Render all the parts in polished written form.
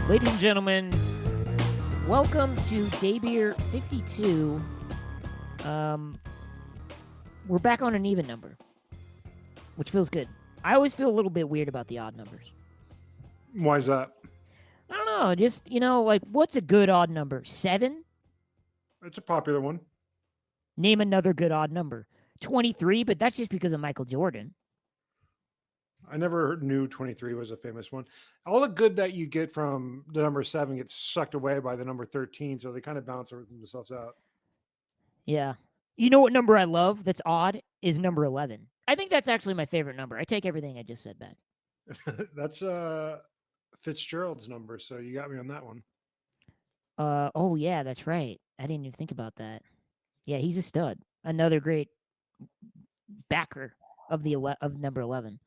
Ladies and gentlemen, welcome to Day Beer 52. We're back on an even number, which feels good. I always feel a little bit weird about the odd numbers. Why is that? I don't know. Just, like, what's a good odd number? 7? It's a popular one. Name another good odd number. 23, but that's just because of Michael Jordan. I never knew 23 was a famous one. All the good that you get from the number 7 gets sucked away by the number 13, so they kind of balance themselves out. Yeah. You know what number I love that's odd is number 11. I think that's actually my favorite number. I take everything I just said back. That's Fitzgerald's number, so you got me on that one. Oh yeah, that's right. I didn't even think about that. Yeah, he's a stud. Another great backer of of number 11.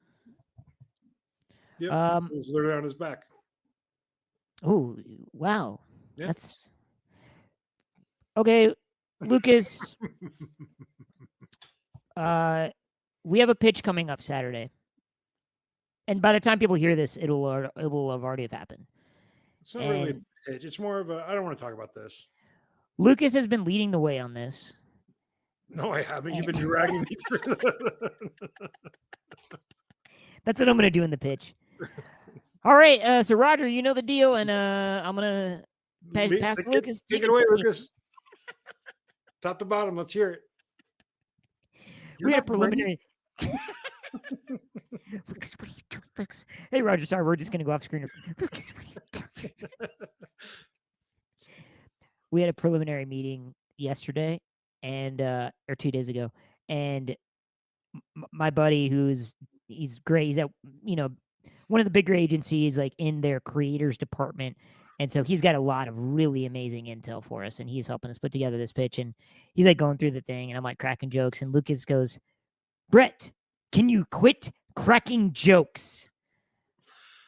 Yep, it was literally on his back. Oh, wow. Yeah. That's okay, Lucas. We have a pitch coming up Saturday, and by the time people hear this, it will have already have happened. It's not really a pitch. It's more of a. I don't want to talk about this. Lucas has been leading the way on this. No, I haven't. You've been dragging me through. That's what I'm going to do in the pitch. All right, so Roger, you know the deal, and I'm going to pass to Lucas. Take it away, Lucas. Top to bottom, let's hear it. We had preliminary. Lucas, what are you doing, Lucas? Hey, Roger, sorry, we're just going to go off screen. Lucas, what are you doing? We had a preliminary meeting yesterday, and or 2 days ago, and my buddy, he's great. He's at one of the bigger agencies, like in their creators department. And so he's got a lot of really amazing intel for us, and he's helping us put together this pitch. And he's like going through the thing, and I'm like cracking jokes. And Lucas goes, "Brett, can you quit cracking jokes?"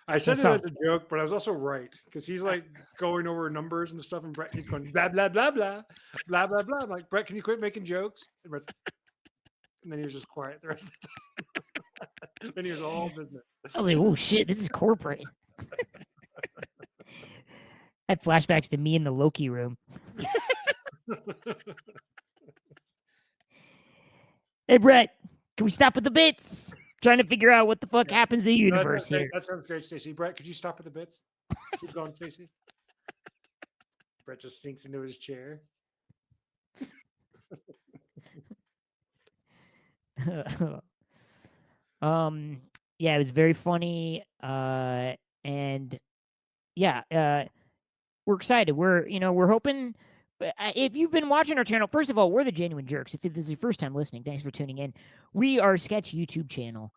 I said it as a joke, but I was also right because he's like going over numbers and stuff, and Brett he's going blah blah blah blah blah blah blah. I'm like, Brett, can you quit making jokes? And then he was just quiet the rest of the time. Then he was all business. I was like, "Oh shit, this is corporate." I had flashbacks to me in the Loki room. Hey, Brett, can we stop with the bits? Trying to figure out what the fuck happens to the universe here. That sounds great, Stacey. Brett, could you stop with the bits? Keep going, Stacey. Brett just sinks into his chair. Yeah, it was very funny. And yeah, we're excited. We're hoping. If you've been watching our channel, first of all, we're the Genuine Jerks. If this is your first time listening, thanks for tuning in. We are a sketch YouTube channel.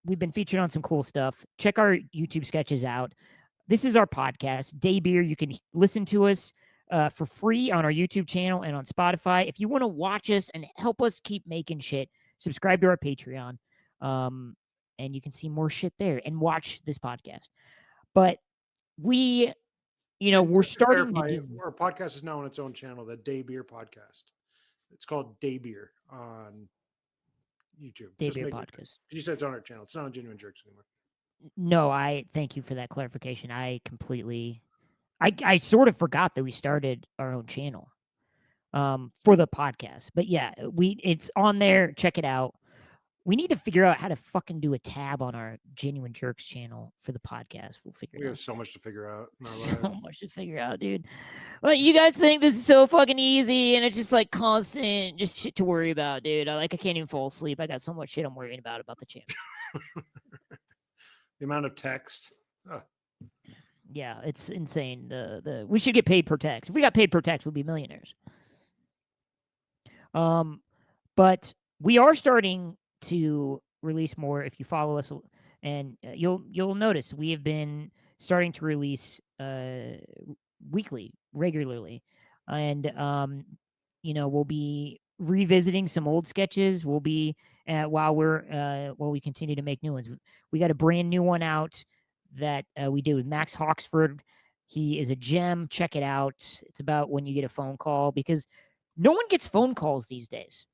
We've been featured on some cool stuff. Check our YouTube sketches out. This is our podcast, Day Beer. You can listen to us for free on our YouTube channel and on Spotify. If you want to watch us and help us keep making shit, subscribe to our Patreon, and you can see more shit there and watch this podcast. But we're starting to do... Our podcast is now on its own channel, the Day Beer Podcast. It's called Day Beer on YouTube. Day Beer Podcast. You said it's on our channel. It's not on Genuine Jerks anymore. No, I thank you for that clarification. I sort of forgot that we started our own channel for the podcast. But yeah, it's on there. Check it out. We need to figure out how to fucking do a tab on our Genuine Jerks channel for the podcast. We'll figure it out. We have so much to figure out. So much to figure out, dude. Like, you guys think this is so fucking easy, and it's just like constant, just shit to worry about, dude. I can't even fall asleep. I got so much shit I'm worrying about the channel. The amount of text. Oh. Yeah, it's insane. We should get paid per text. If we got paid per text, we'd be millionaires. But we are starting to release more. If you follow us, and you'll notice we have been starting to release weekly, regularly, and we'll be revisiting some old sketches. We'll be while we continue to make new ones. We got a brand new one out that we did with Max Hawksford. He is a gem. Check it out. It's about when you get a phone call, because no one gets phone calls these days.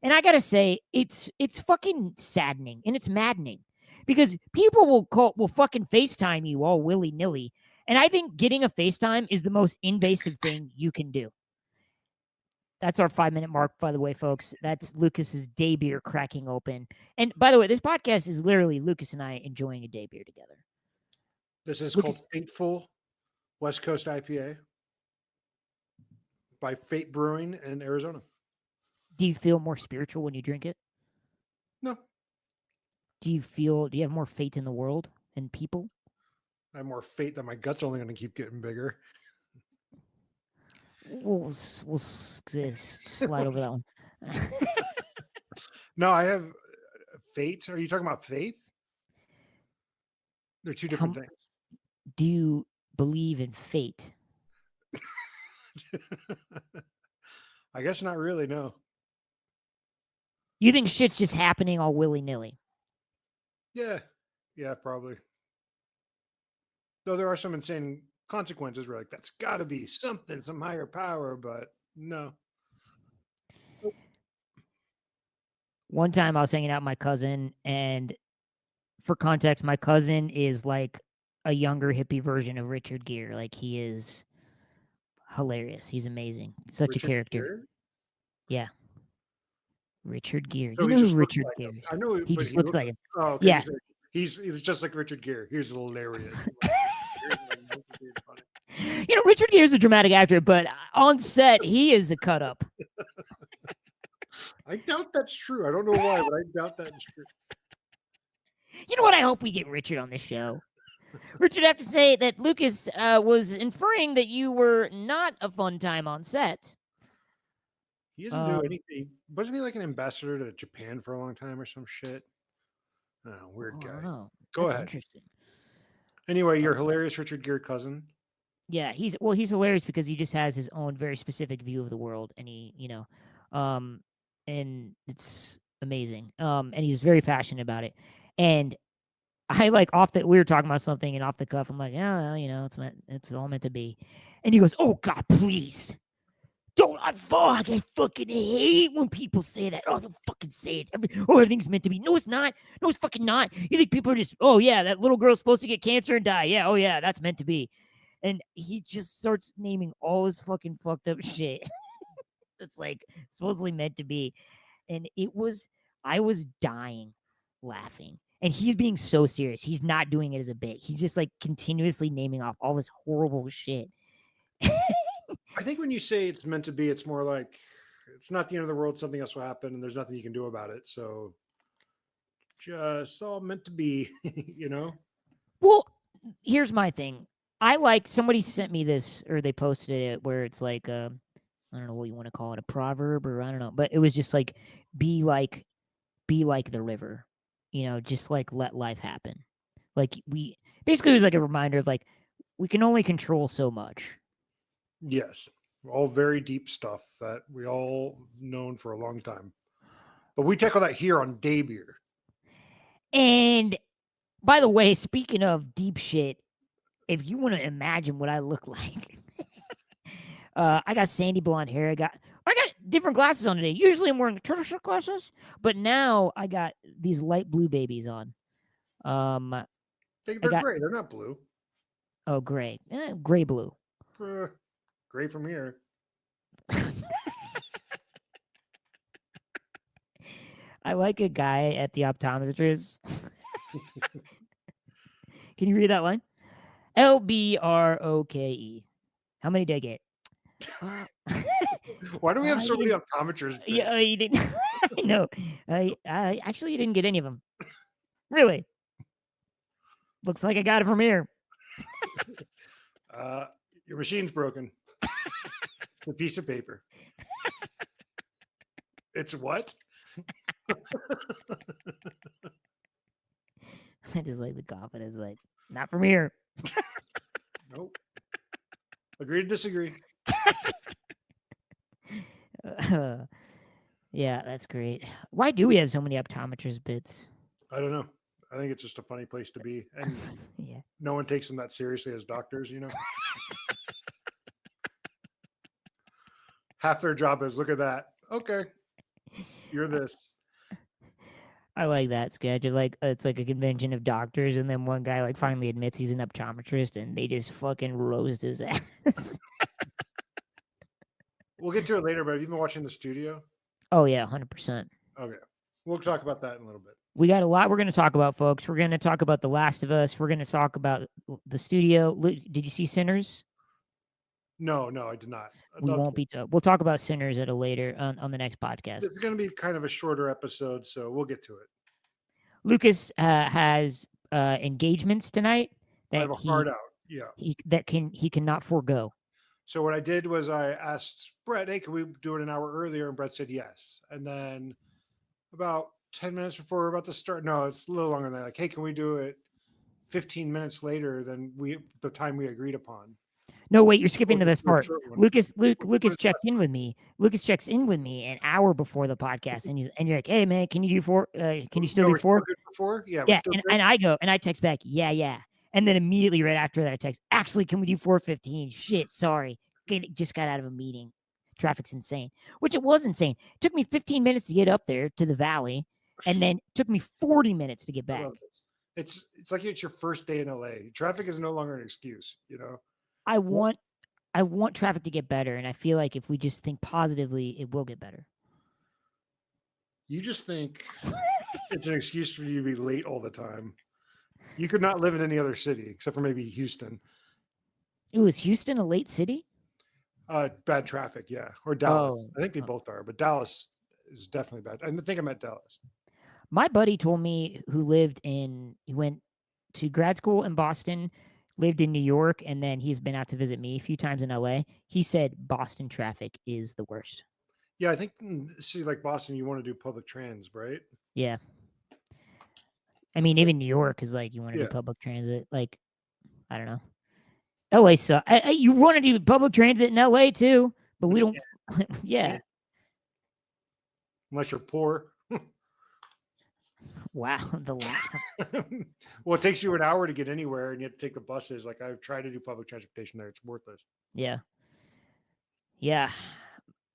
And I gotta say, it's fucking saddening and it's maddening, because people will fucking FaceTime you all willy-nilly, And I think getting a FaceTime is the most invasive thing you can do. That's our 5-minute mark, by the way, folks. That's Lucas's day beer cracking open. And by the way, this podcast is literally Lucas and I enjoying a day beer together. This is called Lucas, Fateful West Coast IPA by Fate Brewing in Arizona. do you feel more spiritual when you drink it? No. Do you have more faith in the world and people? I have more fate that my gut's only going to keep getting bigger. We'll slide over that one. No, I have fate. Are you talking about faith? They're two different things. Do you believe in fate? I guess not really, no. You think shit's just happening all willy-nilly? Yeah. Yeah, probably. Though there are some insane consequences where like that's got to be something, some higher power, but no. Nope. One time I was hanging out with my cousin, and for context, my cousin is like a younger hippie version of Richard Gere. Like, he is hilarious. He's amazing. Such a Richard character. Gere? Yeah. Richard Gere. So You he know who just looks Richard like Gere him. is? I know, He but just he looks looks like like, him. oh, okay. Yeah. He's just like Richard Gere. He's hilarious. You know, Richard Gere is a dramatic actor, but on set, he is a cut up. I doubt that's true. I don't know why, but I doubt that's true. You know what? I hope we get Richard on this show. Richard, I have to say that Lucas was inferring that you were not a fun time on set. He doesn't do anything. Wasn't he like an ambassador to Japan for a long time or some shit? I don't know, weird guy. I don't know. Go That's ahead. interesting. Anyway, your hilarious Richard Gere cousin. Yeah, he's hilarious because he just has his own very specific view of the world, and and it's amazing. And he's very passionate about it. And I like we were talking about something, and off the cuff, I'm like, yeah, well, it's all meant to be. And he goes, oh God, please. Don't I fucking hate when people say that. Oh, don't fucking say it. Everything's meant to be. No, it's not. No, it's fucking not. You think people are just, oh yeah, that little girl's supposed to get cancer and die. Yeah, oh yeah, that's meant to be. And he just starts naming all his fucking fucked up shit. It's like supposedly meant to be. And I was dying laughing. And he's being so serious. He's not doing it as a bit. He's just like continuously naming off all this horrible shit. I think when you say it's meant to be, it's more like it's not the end of the world. Something else will happen, and there's nothing you can do about it. So just all meant to be, you know? Well, here's my thing. Somebody sent me this, or they posted it, where it's like I don't know what you want to call it, a proverb, or I don't know, but it was just like be like the river, just like let life happen. Like basically it was like a reminder of like we can only control so much. Yes, all very deep stuff that we all known for a long time, but we tackle that here on Day Beer. And by the way, speaking of deep shit, if you want to imagine what I look like, I got sandy blonde hair. I got different glasses on today. Usually I'm wearing turtle glasses, but now I got these light blue babies on. They're gray. They're not blue. Oh, gray. Gray blue. Gray from here. I like a guy at the optometrist. Can you read that line? LBROKE. How many did I get? Why do we have so many optometrists? Yeah, you didn't. I know. I actually, you didn't get any of them. Really? Looks like I got it from here. Your machine's broken. It's a piece of paper. It's what? I just like the confidence. Like, not from here. Nope. Agree to disagree. Yeah, that's great. Why do we have so many optometrist bits? I don't know. I think it's just a funny place to be. And yeah, no one takes them that seriously as doctors, Half their job is look at that. Okay. You're this. I like that sketch. It's like a convention of doctors, and then one guy like finally admits he's an optometrist, and they just fucking roast his ass. We'll get to it later, but have you been watching The Studio? Oh yeah, 100%. Okay. We'll talk about that in a little bit. We got a lot we're going to talk about, folks. We're going to talk about The Last of Us. We're going to talk about The Studio. Did you see Sinners? No, I did not. We won't be. We'll talk about Sinners at a later on the next podcast. It's going to be kind of a shorter episode, so we'll get to it. Lucas has engagements tonight I that have a heart out. Yeah. he cannot forego. So what I did was I asked Brett, "Hey, can we do it an hour earlier?" And Brett said yes. And then about 10 minutes before we're about to start, no, it's a little longer than that. Like, "Hey, can we do it 15 minutes later than the time we agreed upon?" No, wait, you're skipping the best part. Lucas What checked in with me. Lucas checks in with me an hour before the podcast, and you're like, "Hey man, can you do 4? Can you still do 4?" Good for 4? Yeah, we're Yeah, still good. and I go and I text back, yeah. And then immediately right after that I text, "Actually, can we do 4:15? Shit, sorry. Just got out of a meeting. Traffic's insane." Which it was insane. It took me 15 minutes to get up there to the valley, and then it took me 40 minutes to get back. It's like it's your first day in LA. Traffic is no longer an excuse, you know. I want traffic to get better, and I feel like if we just think positively, it will get better. You just think it's an excuse for you to be late all the time. You could not live in any other city except for maybe Houston. Ooh, is Houston a late city? Bad traffic, yeah. Or Dallas. I think they both are, but Dallas is definitely bad. I think I'm at Dallas. My buddy told me he went to grad school in Boston, lived in New York, and then he's been out to visit me a few times in LA. He said Boston traffic is the worst. Yeah, I think like Boston, you want to do public trans, right? Yeah. I mean, even New York is like you want to do public transit. Like, I don't know. LA sucks. You want to do public transit in LA too, but we don't. Yeah. Unless you're poor. Wow, the laugh. Well, it takes you an hour to get anywhere, and you have to take the buses. Like I've tried to do public transportation there; it's worthless. Yeah.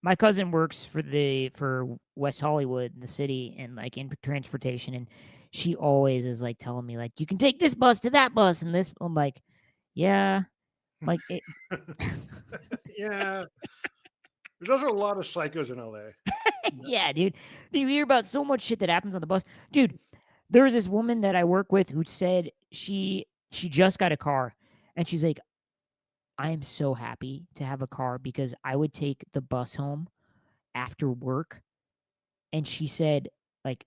My cousin works for West Hollywood, the city, and like in transportation, and she always is like telling me like you can take this bus to that bus and this. I'm like, yeah, like it. Yeah. There's also a lot of psychos in LA. Yeah, dude. You hear about so much shit that happens on the bus, dude. There was this woman that I work with who said she just got a car, and she's like, I am so happy to have a car because I would take the bus home after work. And she said, like,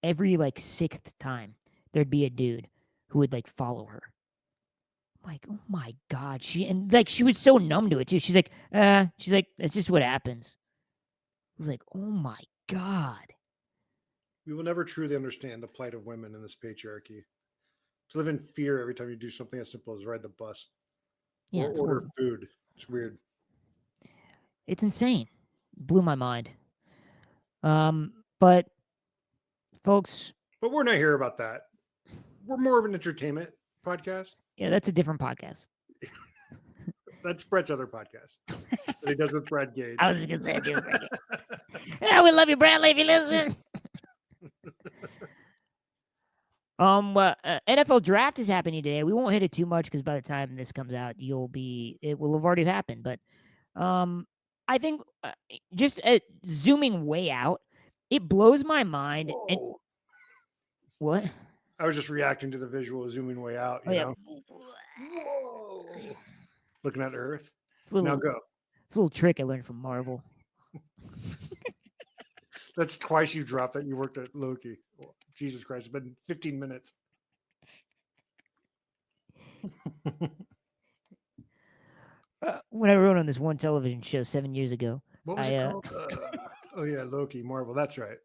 every like 6th time there'd be a dude who would like follow her. I'm like, oh my God. She was so numb to it too. She's like, that's just what happens. I was like, oh my God. We will never truly understand the plight of women in this patriarchy. To live in fear every time you do something as simple as ride the bus. Yeah, or order food. It's weird. It's insane. Blew my mind. But folks. But we're not here about that. We're more of an entertainment podcast. Yeah, that's a different podcast. That's Brett's other podcast that he does with Brad Gage. I was just going to say Brad Gage. Yeah, we love you, Bradley, if you listen. NFL draft is happening today. We won't hit it too much because by the time this comes out, it will have already happened. But I think just zooming way out, it blows my mind. And, what? I was just reacting to the visual zooming way out. You know? Whoa. Looking at Earth. Now go. It's a little trick I learned from Marvel. That's twice you dropped that you worked at Loki. Oh, Jesus Christ, it's been 15 minutes. When I wrote on this one television show 7 years ago. What was it called? Oh yeah, Loki, Marvel. That's right.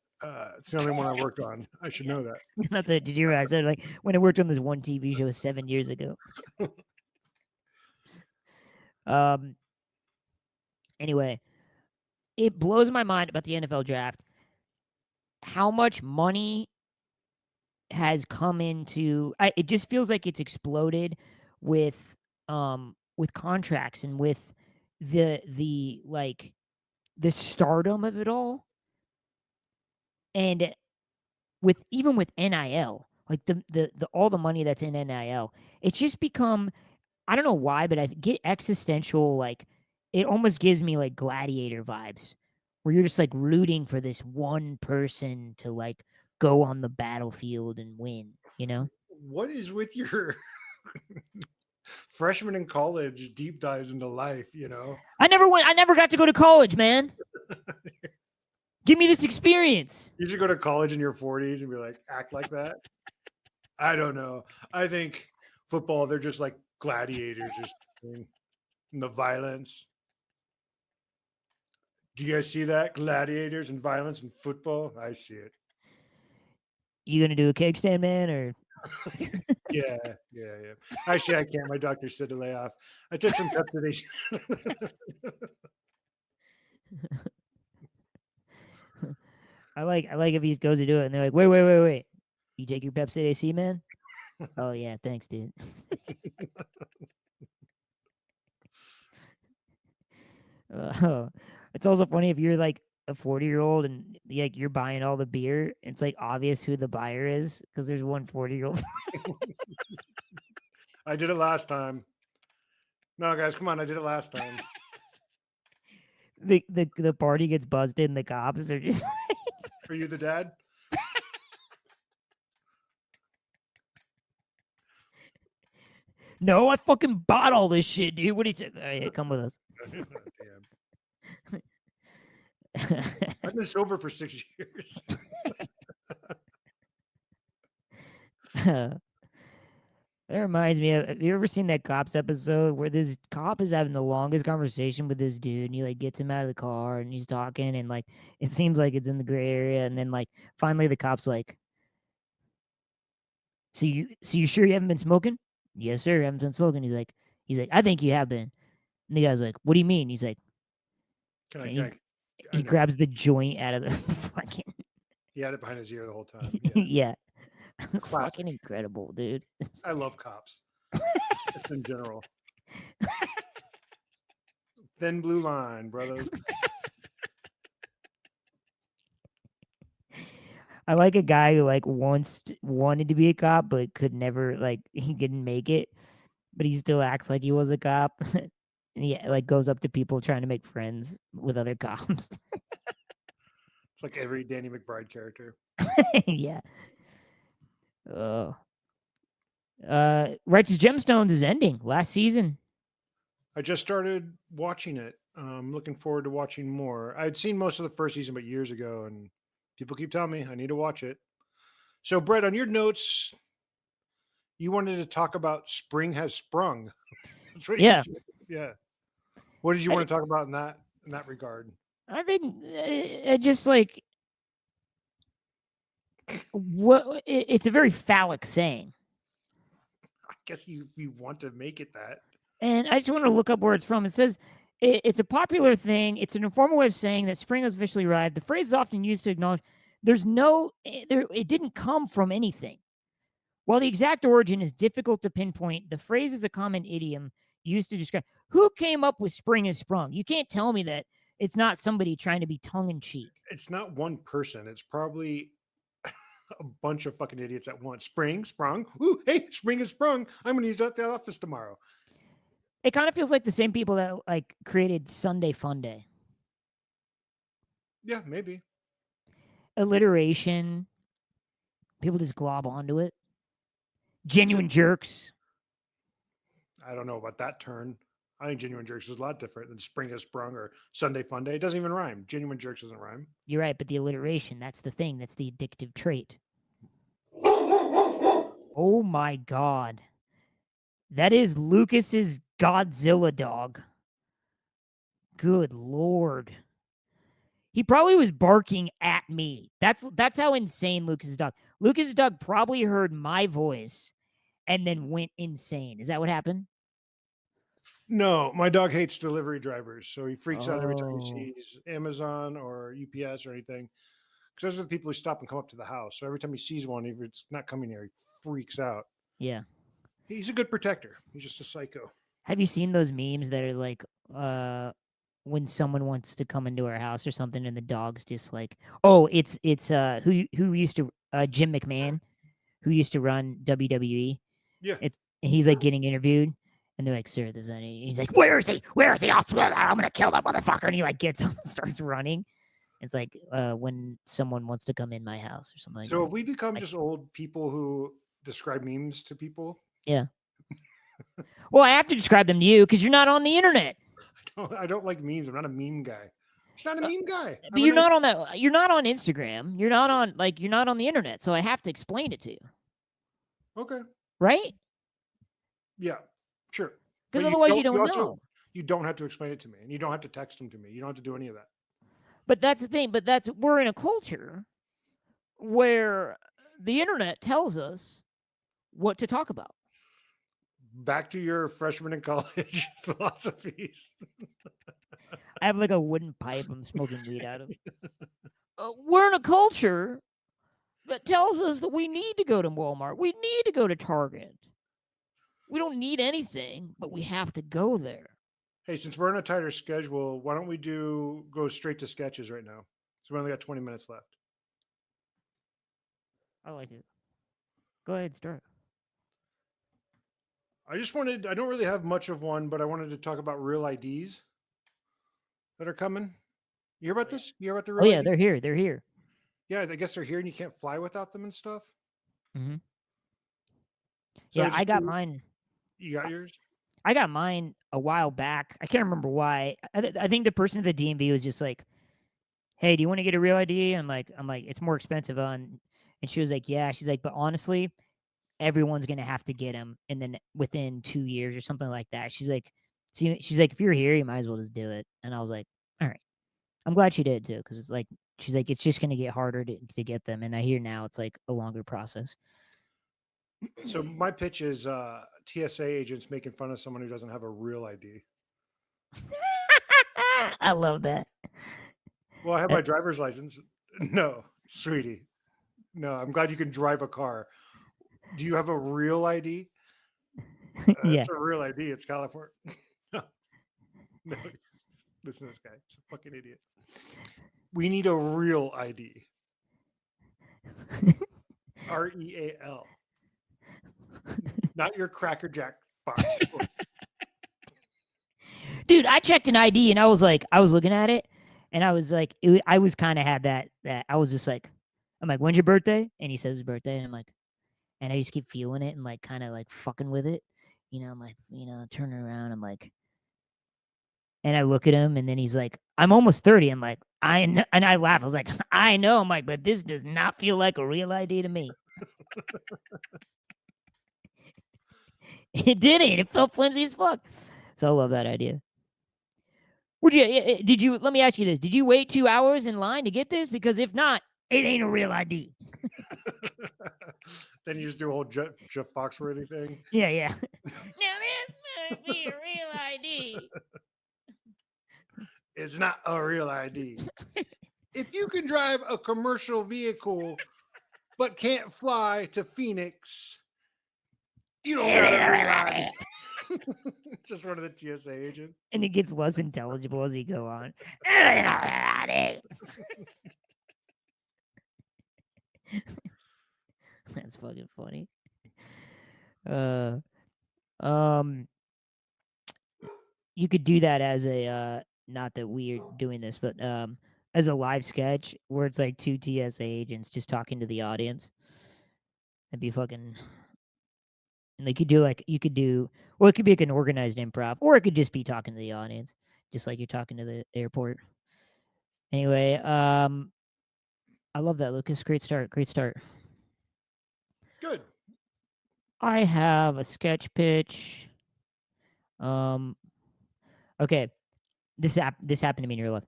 It's the only one I worked on. I should know that. That's it. Did you realize that? Like when I worked on this one TV show 7 years ago. Anyway, it blows my mind about the NFL draft. How much money has come into? It just feels like it's exploded with contracts and with the stardom of it all. And even with NIL, like the all the money that's in NIL, it's just become, I don't know why, but I get existential. Like it almost gives me like gladiator vibes, where you're just like rooting for this one person to like go on the battlefield and win. You know? What is with your freshman in college deep dives into life? You know, I never went. I never got to go to college, man. Give me this experience. you should go to college in your 40s and be like, act like that. I don't know. I think football, they're just like gladiators, just in the violence. Do you guys see that? Gladiators and violence in football? I see it. You gonna do a keg stand, man, or Yeah, yeah. Actually, I can't. My doctor said to lay off. I took some Pepsi. I like if he goes to do it and they're like, wait. You take your Pepsi AC, man? Oh yeah, thanks, dude. Uh, it's also funny if you're like a 40-year-old and like you're buying all the beer. It's like obvious who the buyer is because there's one 40-year-old. I did it last time. No, guys, come on. I did it last time. The party gets busted and the cops are just Are you the dad? no, I fucking bought all this shit, dude. What do you say? All right, come with us. Damn. I've been sober for 6 years. That reminds me of, have you ever seen that Cops episode where this cop is having the longest conversation with this dude and he like gets him out of the car and he's talking and like it seems like it's in the gray area and then like finally the cop's like, so you sure you haven't been smoking? Yes, sir, I haven't been smoking. He's like, I think you have been. And the guy's like, what do you mean? He's like, Can I, and can he I, I he know. grabs the joint out of the fucking He had it behind his ear the whole time. Yeah. yeah. Classic. Fucking incredible, dude. I love cops. Just in general. Thin blue line, brothers. I like a guy who like once wanted to be a cop but could never like he didn't make it, but he still acts like he was a cop. And he like goes up to people trying to make friends with other cops. It's like every Danny McBride character. Yeah. Righteous Gemstones is ending last season. I just started watching it. Looking forward to watching more. I'd seen most of the first season, but years ago, and people keep telling me I need to watch it. So, Brett, on your notes, you wanted to talk about Spring Has Sprung. That's what you Yeah. said. Yeah. What did you I, want to talk about in that regard? I think I just like it's a very phallic saying. I guess you want to make it that. And I just want to look up where it's from. It says it's a popular thing. It's an informal way of saying that spring has officially arrived. The phrase is often used to acknowledge there's no there. It didn't come from anything. While the exact origin is difficult to pinpoint, the phrase is a common idiom used to describe who came up with spring has sprung. You can't tell me that it's not somebody trying to be tongue in cheek. It's not one person. It's probably a bunch of fucking idiots at once. Spring, sprung. Ooh, hey, spring is sprung. I'm going to use that at the office tomorrow. It kind of feels like the same people that like created Sunday Fun Day. Yeah, maybe. Alliteration. People just glob onto it. So, Genuine jerks. I don't know about that turn. I think Genuine Jerks is a lot different than Spring Has Sprung or Sunday Fun Day. It doesn't even rhyme. Genuine Jerks doesn't rhyme. You're right, but the alliteration, that's the thing. That's the addictive trait. Oh my god. That is Lucas's Godzilla dog. Good lord. He probably was barking at me. That's how insane Lucas's dog. Lucas's dog probably heard my voice and then went insane. Is that what happened? No, my dog hates delivery drivers. So he freaks out every time he Oh. sees Amazon or UPS or anything. Because those are the people who stop and come up to the house. So every time he sees one, if it's not coming here, he freaks out. Yeah. He's a good protector. He's just a psycho. Have you seen those memes that are like when someone wants to come into our house or something and the dog's just like, "Oh, it's who used to Jim McMahon, who used to run WWE. Yeah. And he's like getting interviewed, and they're like, "Sir, there's any?" He's like, "Where is he? Where is he? I'm gonna kill that motherfucker!" And he like gets up and starts running. It's like when someone wants to come in my house or something like So that. have we become Like, just old people who describe memes to people? yeah. Well, I have to describe them to you because you're not on the internet. I don't like memes. I'm not a meme guy. I'm just not a Uh, meme guy. but I'm a you're nice. not on that. You're not on Instagram. You're not on the internet. So I have to explain it to you, Okay. right? Yeah. Sure. Because But you otherwise you don't. You don't also. know. You don't have to explain it to me, and you don't have to text them to me. You don't have to do any of that. But that's the thing. But that's we're in a culture where the internet tells us what to talk about. Back to your freshman in college philosophies. I have like a wooden pipe I'm smoking weed out of. We're in a culture that tells us that we need to go to Walmart. We need to go to Target. We don't need anything, but we have to go there. Hey, since we're on a tighter schedule, why don't we go straight to sketches right now? So we only got 20 minutes left. I like it. Go ahead, start. I don't really have much of one, but I wanted to talk about real IDs that are coming. You hear Oh about yeah. this? You hear about the Oh real yeah, ID? they're here. They're here. Yeah, I guess they're here and you can't fly without them and stuff. Mm-hmm. So Yeah, I just got mine. you got yours? I got mine a while back. I can't remember why. I think the person at the DMV was just like, "Hey, do you want to get a real ID?" I'm like, it's more expensive on. And she was like, "Yeah." She's like, "But honestly, everyone's gonna have to get them, and then within 2 years or something like that." She's like, "If you're here, you might as well just do it." And I was like, "All right." I'm glad she did too, because it's like she's like, it's just gonna get harder to get them, and I hear now it's like a longer process. So my pitch is TSA agents making fun of someone who doesn't have a real ID. I love that. Well, I have my driver's license. No, sweetie. No, I'm glad you can drive a car. Do you have a real ID? Yeah. It's a real ID. It's California. No, listen to this guy. He's a fucking idiot. We need a real ID. REAL. Not your Cracker Jack box. Dude, I checked an ID and I was looking at it and I was like, I was kind of had that I was just like, I'm like, when's your birthday? And he says his birthday, and I'm like, and I just keep feeling it and like kind of like fucking with it, I'm like, turning around, I'm like, and I look at him, and then he's like, I'm almost 30. I'm like, I know, and I laugh. I was like, I know. I'm like, but this does not feel like a real ID to me. It didn't. It felt flimsy as fuck. So I love that idea. Did you, let me ask you this. Did you wait 2 hours in line to get this? Because if not, it ain't a real ID. Then you just do a whole Jeff Foxworthy thing. Yeah, yeah. Now this might be a real ID. It's not a real ID. If you can drive a commercial vehicle but can't fly to Phoenix, you don't got a real ID. Just one of the TSA agents. And it gets less intelligible as you go on. That's fucking funny. Uh, um, you could do that as a not that we're doing this, but as a live sketch where it's like two TSA agents just talking to the audience. That'd be fucking. And you could do, well, it could be like an organized improv, or it could just be talking to the audience, just like you're talking to the airport. Anyway, I love that, Lucas. Great start. Great start. Good. I have a sketch pitch. Um, okay, this happened to me in real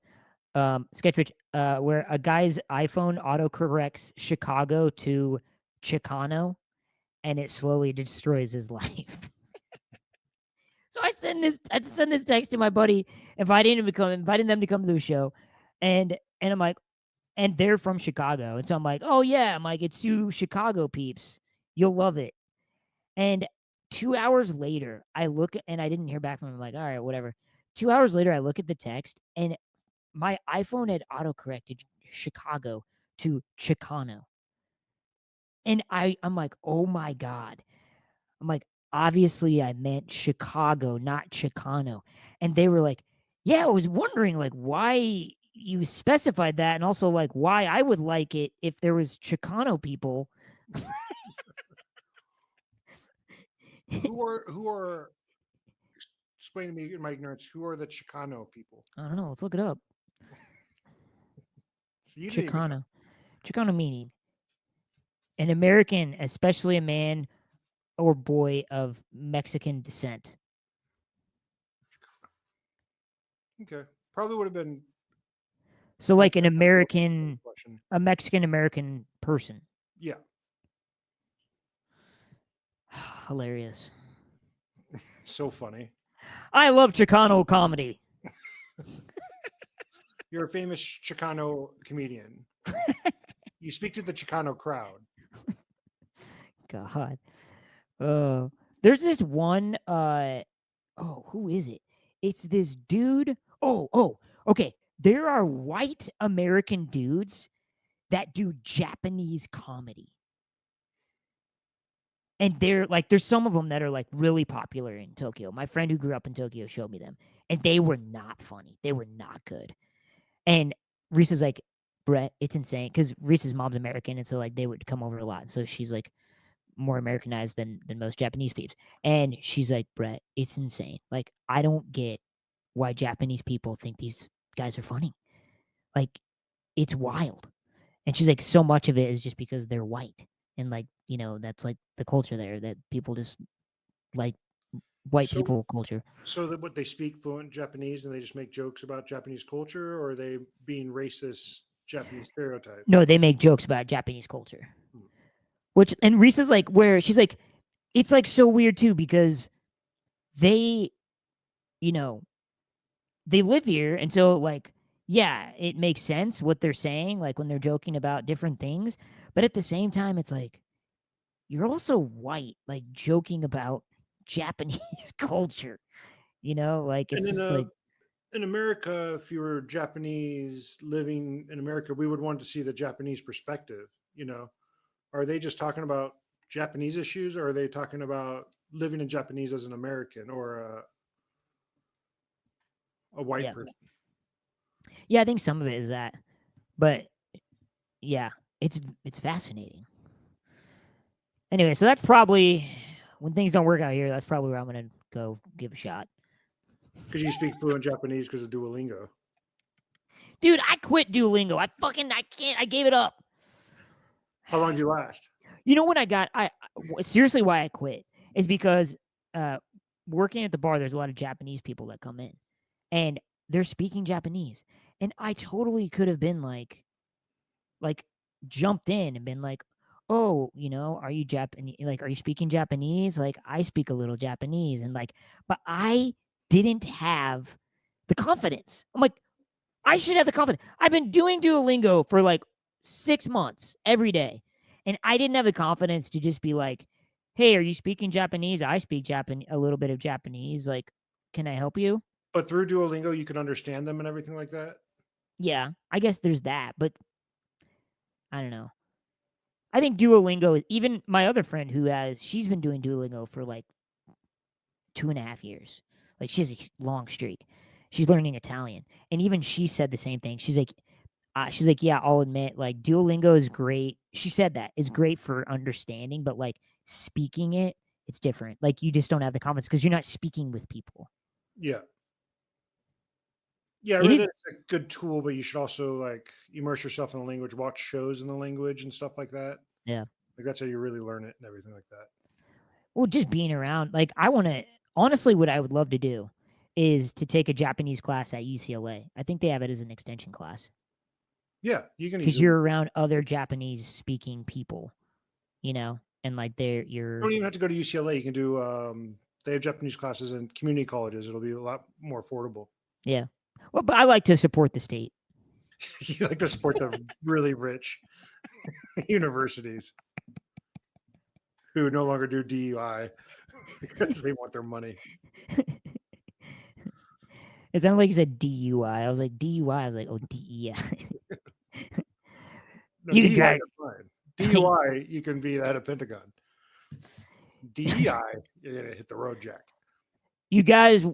life. Sketch pitch. Where a guy's iPhone autocorrects Chicago to Chicano, and it slowly destroys his life. So I send this text to my buddy, inviting them to come to the show, and I'm like, and they're from Chicago, and so I'm like, oh yeah, I'm like, it's two Chicago peeps, you'll love it. And 2 hours later, I look and I didn't hear back from him. I'm like, all right, whatever. 2 hours later, I look at the text, and my iPhone had autocorrected Chicago to Chicano. And I'm like, "Oh my god." I'm like, "Obviously I meant Chicago, not Chicano." And they were like, "Yeah, I was wondering like why you specified that and also like why I would like it if there was Chicano people." Who are explain to me in my ignorance, who are the Chicano people? I don't know, let's look it up. So you didn't even know. Chicano. Chicano meaning an American, especially a man or boy of Mexican descent. Okay. Probably would have been So my like an parents have more American, question. a Mexican American person. Yeah. Hilarious. So funny. I love Chicano comedy. You're a famous Chicano comedian. You speak to the Chicano crowd. God. There's this one who is it? It's this dude. Okay. There are white American dudes that do Japanese comedy. And there's some of them that are like really popular in Tokyo. My friend who grew up in Tokyo showed me them, and they were not funny. They were not good. And Reese is like, Brett, it's insane because Reese's mom's American, and so like they would come over a lot. And so she's like more Americanized than most Japanese peeps. And she's like, Brett, it's insane. Like I don't get why Japanese people think these guys are funny. Like it's wild. And she's like, so much of it is just because they're white. And like, that's like the culture there that people just like white So people culture. so that what they speak fluent Japanese and they just make jokes about Japanese culture, or are they being racist Japanese stereotypes? No, they make jokes about Japanese culture. Hmm. Which and Reese's like where she's like, it's like so weird too because they, you know, they live here and so like yeah, it makes sense what they're saying, like when they're joking about different things. But at the same time, it's like, you're also white, like joking about Japanese culture, like it's And just like, in America, if you were Japanese living in America, we would want to see the Japanese perspective. You know, are they just talking about Japanese issues, or are they talking about living in Japanese as an American or a white yeah. person? Yeah, I think some of it is that. But yeah, it's fascinating. Anyway, so that's probably when things don't work out here, that's probably where I'm gonna go give a shot. Because you speak fluent Japanese because of Duolingo. Dude, I quit Duolingo. I can't. I gave it up. How long did you last? You know when I seriously why I quit is because uh working at the bar, there's a lot of Japanese people that come in, and they're speaking Japanese, and I totally could have been like jumped in and been like, oh, are you Japanese? Like, are you speaking Japanese? Like, I speak a little Japanese, and like, but I didn't have the confidence. I'm like, I should have the confidence. I've been doing Duolingo for like 6 months every day. And I didn't have the confidence to just be like, hey, are you speaking Japanese? I speak a little bit of Japanese. Like, can I help you? But through Duolingo, you can understand them and everything like that. Yeah, I guess there's that, but I don't know. I think Duolingo, even my other friend she's been doing Duolingo for like 2.5 years. Like, she has a long streak. She's learning Italian. And even she said the same thing. She's like, yeah, I'll admit, like Duolingo is great. She said that is great for understanding, but like speaking it, it's different. Like you just don't have the confidence because you're not speaking with people. Yeah. Yeah, I It read is, that it's a good tool, but you should also like immerse yourself in the language, watch shows in the language and stuff like that. yeah. Like that's how you really learn it and everything like that. Well, just being around, like I want to. Honestly, what I would love to do is to take a Japanese class at UCLA. I think they have it as an extension class Yeah, you can because easily. you're around other Japanese speaking people, and like You don't even have to go to UCLA. You can do. They have Japanese classes in community colleges. It'll be a lot more affordable. yeah. Well, but I like to support the state. You like to support the really rich universities who no longer do DUI because they want their money. It sounded like you said DUI. I was like DUI. I was like, oh DEI. No, You can DUI drive. are fine. DUI, you can be the head of Pentagon. DEI, you're gonna hit the road, Jack. You guys,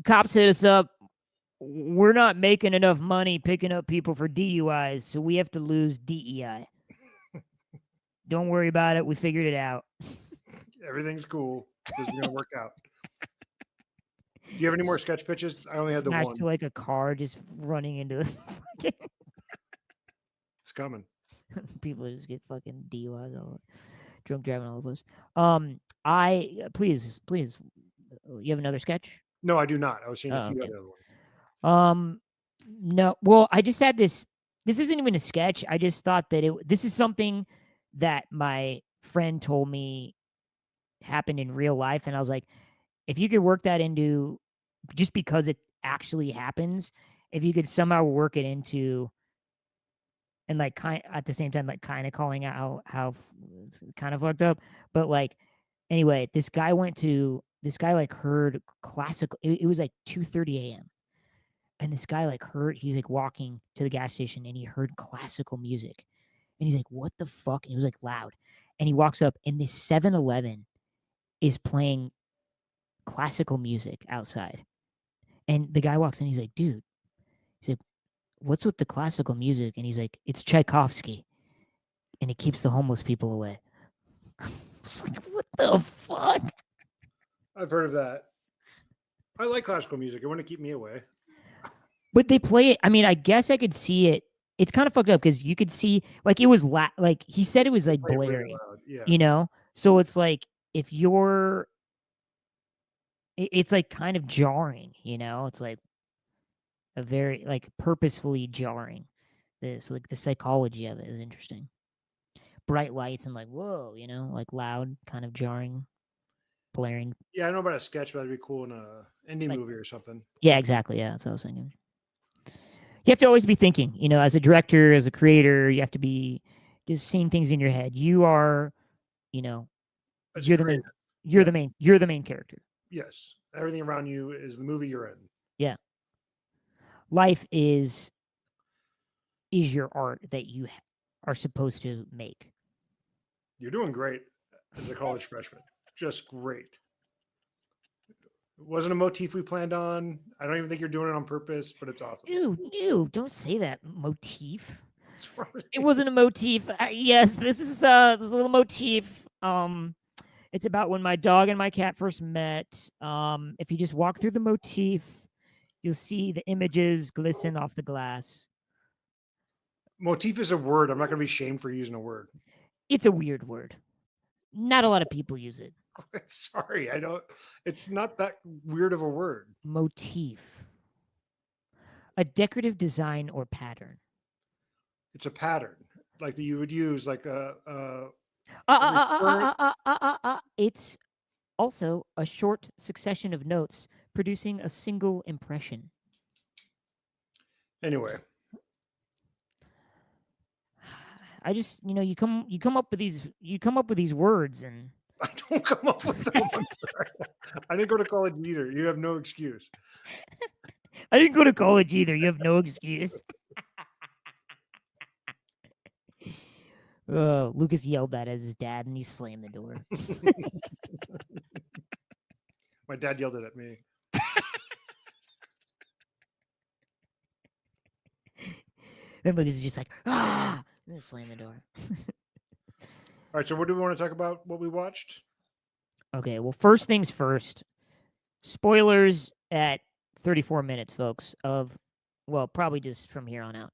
cops hit us up. We're not making enough money picking up people for DUIs, so we have to lose DEI. Don't worry about it. We figured it out. Everything's cool. This is gonna work out. Do you have any more sketch pitches? I only had the Smashed one. to like a car just running into the fucking. It's coming. People just get fucking DUIs all drunk driving all of us. Please, you have another sketch? No, I do not. I was seeing if you okay. had another one. No. Well, I just had this. This isn't even a sketch. I just thought that this is something that my friend told me happened in real life, and I was like, if you could work that into, just because it actually happens, if you could somehow work it into, and like at the same time, like kind of calling out how it's kind of fucked up, but like anyway, this guy like heard classical. It was like 2:30 a.m. and this guy like he's like walking to the gas station and he heard classical music, and he's like, "What the fuck?" And it was like loud, and he walks up and this 7-Eleven is playing classical music outside, and the guy walks in. He's like, "Dude," he's like, "What's with the classical music?" And he's like, "It's Tchaikovsky, and it keeps the homeless people away." It's like, what the fuck? I've heard of that. I like classical music. It wouldn't keep me away. But they play it. I mean, I guess I could see it. It's kind of fucked up because you could see, like, it was like he said it was like blaring, really you know. So it's like if you're, it's like kind of jarring, you know. It's like a very like purposefully jarring. This like the psychology of it is interesting. Bright lights and like whoa, you know, like loud, kind of jarring, blaring. Yeah, I know about a sketch, but that'd be cool in a indie Like, movie or something. yeah, exactly. Yeah, that's what I was thinking. You have to always be thinking, you know, as a director, as a creator, you have to be just seeing things in your head. You are, you know, As a you're the main, creator, you're the main character. yes, everything around you is the movie you're in. Yeah. Life is your art that you are supposed to make. You're doing great as a college freshman. Just great. It wasn't a motif we planned on. I don't even think you're doing it on purpose, but it's awesome. Ew, don't say that motif. It wasn't a motif. Yes, this is a little motif. It's about when my dog and my cat first met. If you just walk through the motif, you'll see the images glisten off the glass. Motif is a word. I'm not going to be shamed for using a word. It's a weird word. Not a lot of people use it. Sorry, I don't. It's not that weird of a word. Motif. A decorative design or pattern. It's a pattern, like that you would use, like a. It's also a short succession of notes producing a single impression. Anyway, I just, you know, you come up with these words, and I don't come up with them. I didn't go to college either. You have no excuse. I didn't go to college either. You have no excuse. Lucas yelled that at his dad, and he slammed the door. My dad yelled it at me. Then Lucas is just like, ah, and then slam the door. All right, so what do we want to talk about? What we watched? Okay, well, first things first. Spoilers at 34 minutes, folks. Well, probably just from here on out.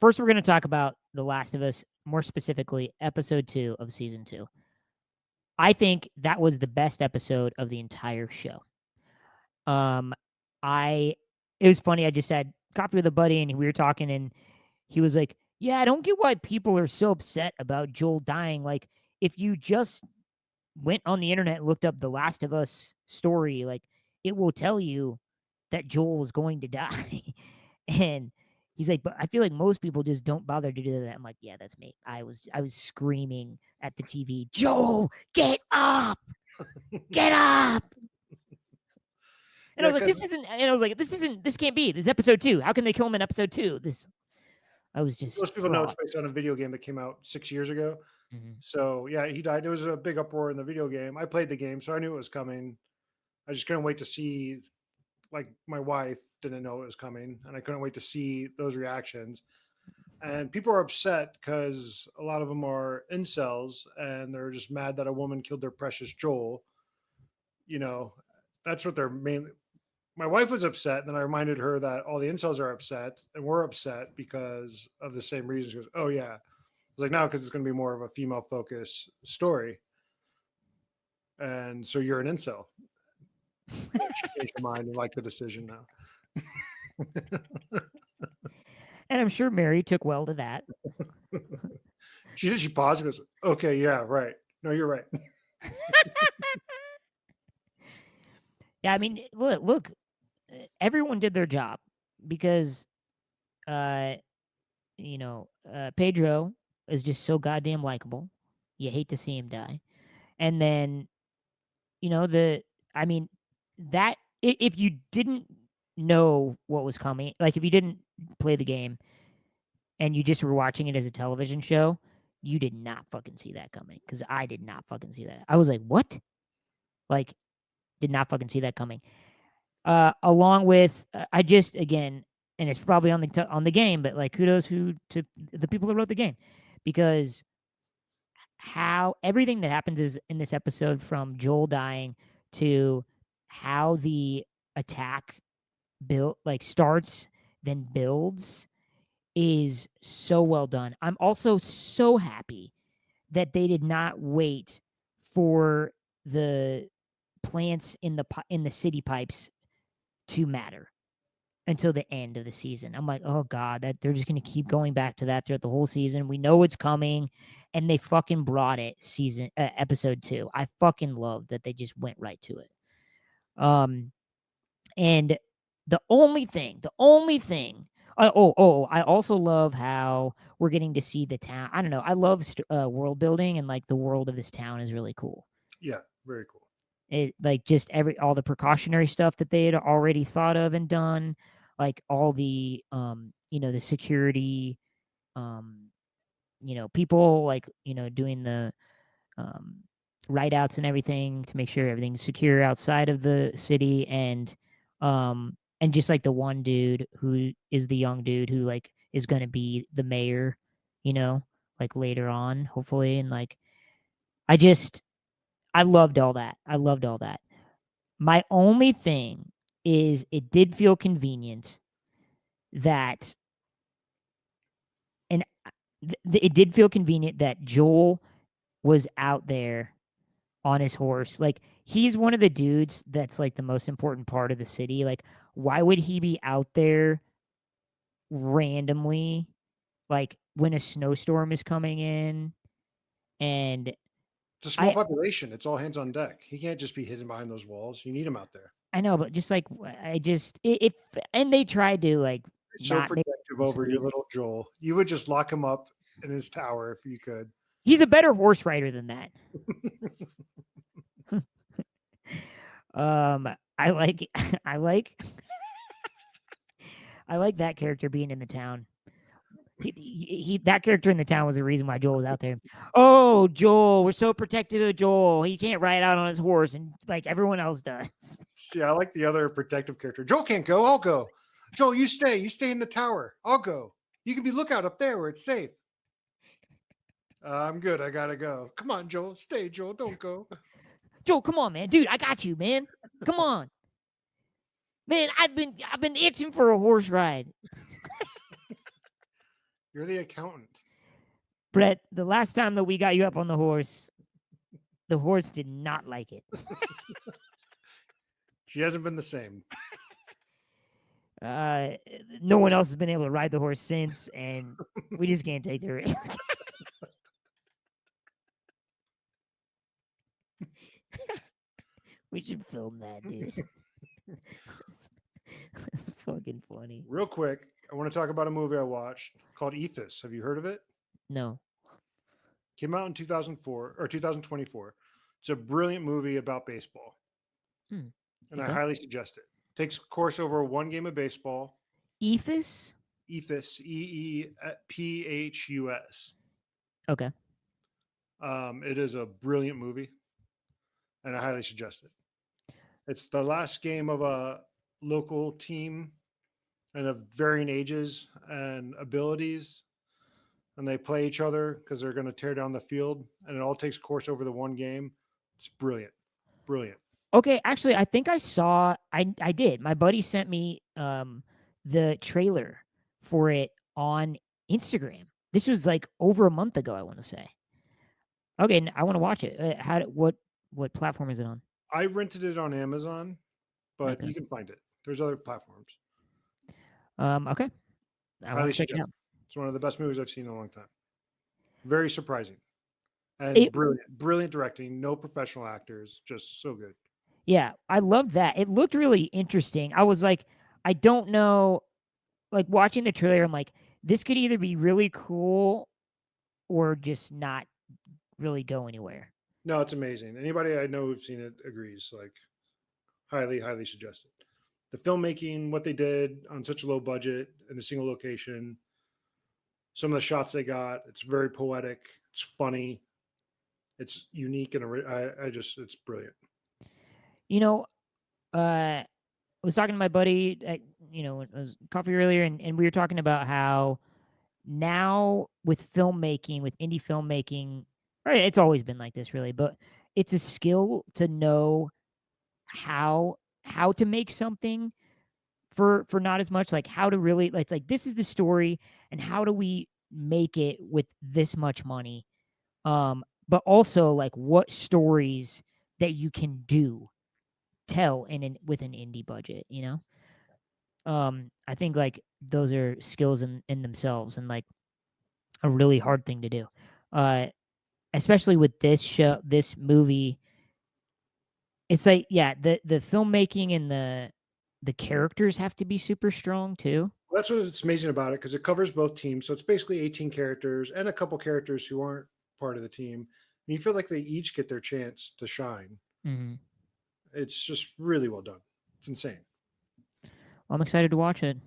First, we're going to talk about The Last of Us, more specifically, episode 2 of season 2. I think that was the best episode of the entire show. It was funny. I just had coffee with a buddy, and we were talking, and he was like, "Yeah, I don't get why people are so upset about Joel dying. Like, if you just went on the internet and looked up The Last of Us story, like, it will tell you that Joel is going to die." And he's like, "But I feel like most people just don't bother to do that." I'm like, "Yeah, that's me. I was screaming at the TV, Joel, get up, get up." And I was like, this can't be. This is episode 2. How can they kill him in episode 2? I was just Most people know it's fraught. based on a video game that came out 6 years ago. Mhm. So, yeah, he died. There was a big uproar in the video game. I played the game, so I knew it was coming. I just couldn't wait to see, like, my wife didn't know it was coming, and I couldn't wait to see those reactions. And people are upset because a lot of them are incels, and they're just mad that a woman killed their precious Joel. You know, that's what they're mainly. My wife was upset, and then I reminded her that all the incels are upset, and we're upset because of the same reasons. She goes, "Oh yeah," it's like, no, because it's going to be more of a female focused story, and so you're an incel. She changed her mind and liked the decision now. And I'm sure Mary took well to that. She did. She paused and goes, "Okay, yeah, right. No, you're right." Yeah, I mean, look, everyone did their job because, uh, Pedro is just so goddamn likable. You hate to see him die. And then, you know, the I mean, that if you didn't know what was coming, like if you didn't play the game and you just were watching it as a television show, you did not fucking see that coming because I did not fucking see that. I was like, what? Like, did not fucking see that coming. Along with, I just again, and it's probably on the game, but like kudos to the people that wrote the game because how everything that happens is in this episode from Joel dying to how the attack build like starts then builds is so well done. I'm also so happy that they did not wait for the plants in the city pipes to matter until the end of the season. I'm like, oh god, that they're just gonna keep going back to that throughout the whole season. We know it's coming, and they fucking brought it episode 2. I fucking love that they just went right to it. And the only thing. I also love how we're getting to see the town. I don't know. I love world building, and like the world of this town is really cool. Yeah, very cool. It like just all the precautionary stuff that they had already thought of and done, like all the the security, um, people like doing the um write outs and everything to make sure everything's secure outside of the city and just like the one dude who is the young dude who like is gonna be the mayor, like later on, hopefully, and like I just I loved all that. I loved all that. My only thing is it did feel convenient that and it did feel convenient that Joel was out there on his horse. Like he's one of the dudes that's like the most important part of the city. Like why would he be out there randomly like when a snowstorm is coming in and It's a small I population. It's all hands on deck. He can't just be hidden behind those walls. You need him out there. I know, but just like I just it and they tried to like You're so not make protective so over your easy. little Joel. You would just lock him up in his tower if you could. He's a better horse rider than that. I like I like I like that character being in the town. He that character in the town was the reason why Joel was out there. Oh, Joel, we're so protective of Joel. He can't ride out on his horse, and like everyone else does. See, I like the other protective character. Joel can't go. I'll go. Joel, you stay. You stay in the tower. I'll go. You can be lookout up there where it's safe. I'm good. I gotta go. Come on, Joel. Stay, Joel. Don't go. Joel, come on, man, dude, I got you, man. Come on, man. I've been itching for a horse ride. You're the accountant. Brett, the last time that we got you up on the horse did not like it. She hasn't been the same. Uh, no one else has been able to ride the horse since, and we just can't take the risk. We should film that, dude. It's fucking funny. Real quick, I want to talk about a movie I watched called Eephus. Have you heard of it? No. Came out in 2004 or 2024. It's a brilliant movie about baseball, and I Okay. highly suggest it. Takes course over one game of baseball. Eephus? Eephus, Eephus. Okay. It is a brilliant movie, and I highly suggest it. It's the last game of a local team and of varying ages and abilities, and they play each other because they're going to tear down the field, and it all takes course over the one game. It's brilliant, brilliant. Okay, actually, I think I saw. I did. My buddy sent me the trailer for it on Instagram. This was like over a month ago. I want to say. Okay, I want to watch it. What platform is it on? I rented it on Amazon, but Okay. you can find it. There's other platforms. Okay. I want Highly to check it suggest out. it. It's one of the best movies I've seen in a long time. Very surprising and It brilliant, brilliant directing. No professional actors, just so good. Yeah, I love that. It looked really interesting. I was like, I don't know, like watching the trailer, I'm like, this could either be really cool or just not really go anywhere. No, it's amazing. Anybody I know who've seen it agrees. Like, highly, highly suggested. The filmmaking, what they did on such a low budget in a single location, some of the shots they got, it's very poetic. It's funny. It's unique and I just, it's brilliant. You know, I was talking to my buddy at, it was coffee earlier, and we were talking about how now with filmmaking, with indie filmmaking, right, it's always been like this really, but it's a skill to know how how to make something for not as much, like how to really, like, it's like this is the story and how do we make it with this much money, but also like what stories that you can tell with an indie budget, I think like those are skills in themselves and like a really hard thing to do, uh especially with this movie. It's like, yeah, the filmmaking and the characters have to be super strong too. That's what's amazing about it because it covers both teams. So it's basically 18 characters and a couple characters who aren't part of the team. And you feel like they each get their chance to shine. Mhm. It's just really well done. It's insane. I'm excited to watch it.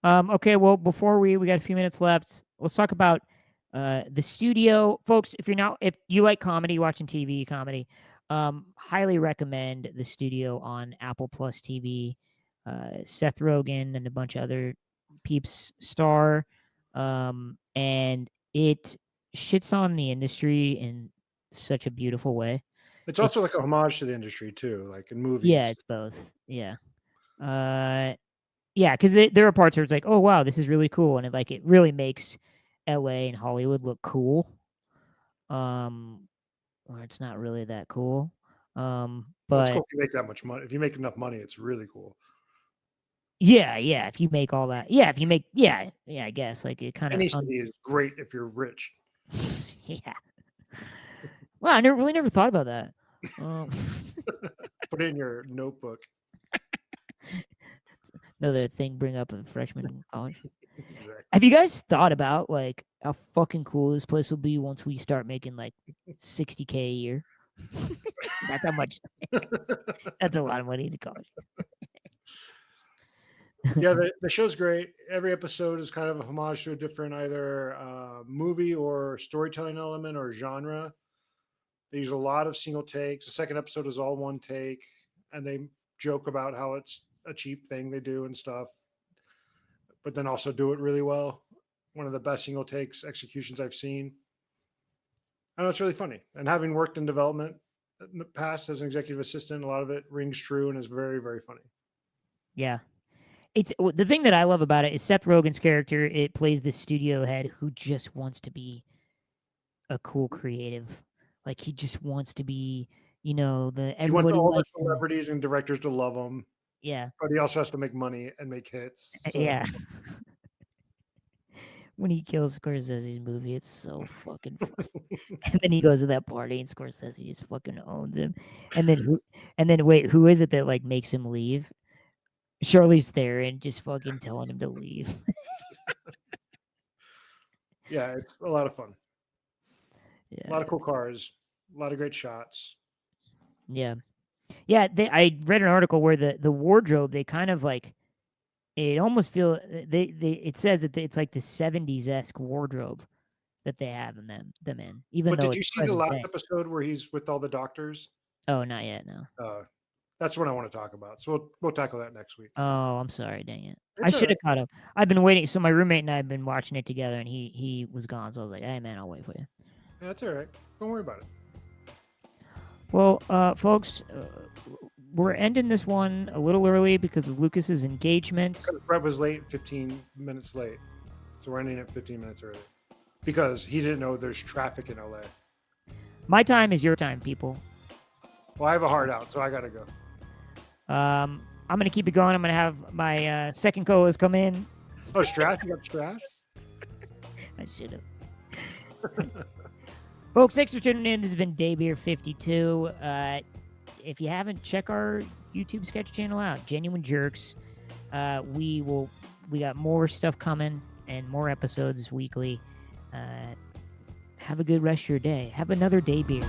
Okay, well, before we got a few minutes left, let's talk about the studio, folks. If you like comedy, watching TV comedy, highly recommend the studio on Apple Plus TV. Seth Rogen and a bunch of other peeps star, and it shits on the industry in such a beautiful way. It's also like It's a homage to the industry too, like in Yeah, movies. it's both. Yeah. Uh, yeah, because there are parts where it's like, oh wow, this is really cool, and it really makes L.A. and Hollywood look cool. Um, or it's not really that cool. Well, it's But cool if you make that much money. If you make enough money, it's really cool. yeah, if you make all that, yeah, if you make, yeah, I guess like it kind of, Any city is great if you're rich. yeah. Well, I never thought about that. Um, Put it in your notebook. Another thing bring up a freshman in college. Exactly. Have you guys thought about like how fucking cool this place will be once we start making like $60K a year? That's how much. That's a lot of money to college. Yeah, the show's great. Every episode is kind of a homage to a different either movie or storytelling element or genre. They use a lot of single takes. The second episode is all one take, and they joke about how it's a cheap thing they do and stuff, but then also do it really well. One of the best single takes executions I've seen. I know it's really funny. And having worked in development in the past as an executive assistant, a lot of it rings true and is very, very funny. Yeah. It's the thing that I love about it is Seth Rogen's character. It plays this studio head who just wants to be a cool creative. Like he just wants to be, the He wants everybody all the likes him. celebrities and directors to love him, Yeah. but he also has to make money and make hits. So Yeah. When he kills Scorsese's movie, it's so fucking funny. And then he goes to that party and Scorsese just fucking owns him. And then wait, who is it that like makes him leave? Charlize Theron just fucking telling him to leave. yeah, it's a lot of fun. A lot Yeah. of cool cars, a lot of great shots. Yeah. Yeah, I read an article where the wardrobe, they kind of like it almost feel they it says that it's like the 70s-esque wardrobe that they have in them in, even But though did you it's see the present last day. episode where he's with all the doctors? Oh, not yet, no. Uh, that's what I want to talk about. So we'll tackle that next week. Oh, I'm sorry, dang it. I It's all should have right. caught up. I've been waiting, so my roommate and I have been watching it together, and he was gone, so I was like, "Hey, man, I'll wait for you." Yeah, that's all right. Don't worry about it. Well, folks, we're ending this one a little early because of Lucas's engagement. Brett was late, 15 minutes late. So we're ending it 15 minutes early because he didn't know there's traffic in LA. My time is your time, people. Well, I have a hard out, so I got to go. I'm going to keep it going. I'm going to have my second co-host come in. Oh, Strass? You got Strass? I should have. Folks, thanks for tuning in. This has been Daybeer 52. If you haven't, check our YouTube sketch channel out, Genuine Jerks. We got more stuff coming and more episodes weekly. Have a good rest of your day. Have another Daybeer.